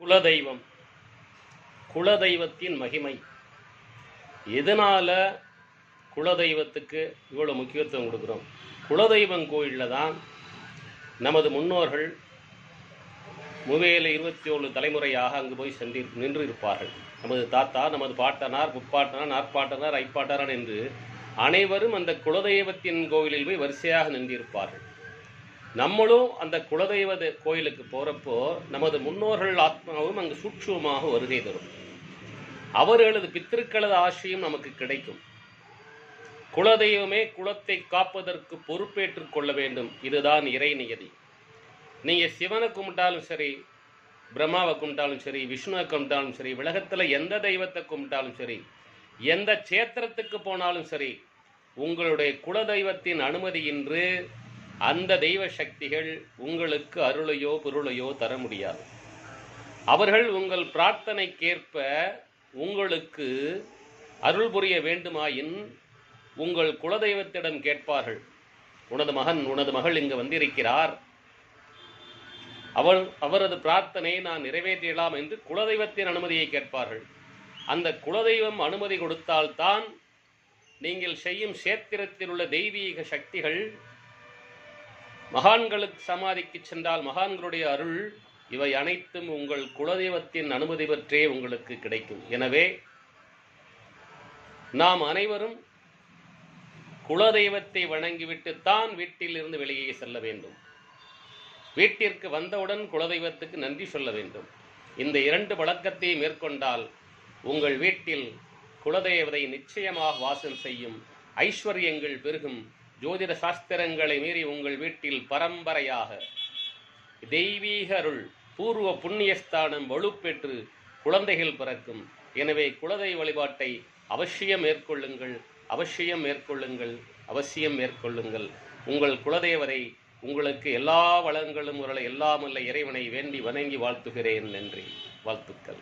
குலதெய்வம், குலதெய்வத்தின் மகிமை. எதனால குலதெய்வத்துக்கு இவ்வளோ முக்கியத்துவம் கொடுக்குறோம்? குலதெய்வம் கோயிலில் தான் நமது முன்னோர்கள் முவேல 27 தலைமுறையாக அங்கு போய் நின்று இருப்பார்கள். நமது தாத்தா, நமது பாட்டனார், முப்பாட்டனார், நாற்பாட்டனார், ஐப்பாட்டனார் என்று அனைவரும் அந்த குலதெய்வத்தின் கோயிலில் போய் வரிசையாக நின்றிருப்பார்கள். நம்மளும் அந்த குலதெய்வ கோயிலுக்கு போகிறப்போ நமது முன்னோர்கள் ஆத்மாவும் அங்கு சூட்சுமமாக வருகை தரும். அவர்களது பித்திருக்களது ஆசையும் நமக்கு கிடைக்கும். குலதெய்வமே குலத்தை காப்பதற்கு பொறுப்பேற்றுக் கொள்ள வேண்டும். இதுதான் இறை நியதி. நீங்கள் சிவனை கும்பிட்டாலும் சரி, பிரம்மாவை கும்பிட்டாலும் சரி, விஷ்ணுவை கும்பிட்டாலும் சரி, உலகத்தில் எந்த தெய்வத்தை கும்பிட்டாலும் சரி, எந்த சேத்திரத்துக்கு போனாலும் சரி, உங்களுடைய குலதெய்வத்தின் அனுமதியின்றி அந்த தெய்வ சக்திகள் உங்களுக்கு அருளையோ பொருளையோ தர முடியாது. அவர்கள் உங்கள் பிரார்த்தனைக்கேற்ப உங்களுக்கு அருள் புரிய வேண்டுமாயின் உங்கள் குலதெய்வத்திடம் கேட்பார்கள். உனது மகன், உனது மகள் இங்கு வந்திருக்கிறார், அவரது பிரார்த்தனையை நான் நிறைவேற்றலாம் என்று குலதெய்வத்தின் அனுமதியை கேட்பார்கள். அந்த குலதெய்வம் அனுமதி கொடுத்தால்தான் நீங்கள் செய்யும் சேத்திரத்தில் உள்ள தெய்வீக சக்திகள், மகான்களுக்கு சமாதிக்கு சென்றால் மகான்களுடைய அருள், இவை அனைத்தும் உங்கள் குலதெய்வத்தின் அனுமதி பெற்றே உங்களுக்கு கிடைக்கும். எனவே நாம் அனைவரும் குலதெய்வத்தை வணங்கிவிட்டுத்தான் வீட்டில் இருந்து வெளியே செல்ல வேண்டும். வீட்டிற்கு வந்தவுடன் குலதெய்வத்துக்கு நன்றி சொல்ல வேண்டும். இந்த 2 வழக்கத்தை மேற்கொண்டால் உங்கள் வீட்டில் குலதெய்வத்தை நிச்சயமாக வாசம் செய்யும், ஐஸ்வர்யங்கள் பெருகும். ஜோதிட சாஸ்திரங்களை மீறி உங்கள் வீட்டில் பரம்பரையாக தெய்வீக அருள், பூர்வ புண்ணியஸ்தானம் வலுப்பெற்று குழந்தைகள் பிறக்கும். எனவே குலதெய்வ வழிபாட்டை அவசியம் மேற்கொள்ளுங்கள், அவசியம் மேற்கொள்ளுங்கள், அவசியம் மேற்கொள்ளுங்கள். உங்கள் குலதெய்வரை உங்களுக்கு எல்லா வளங்களும் உரள எல்லாமல்ல இறைவனை வேண்டி வணங்கி வாழ்த்துகிறேன். நன்றி, வாழ்த்துக்கள்.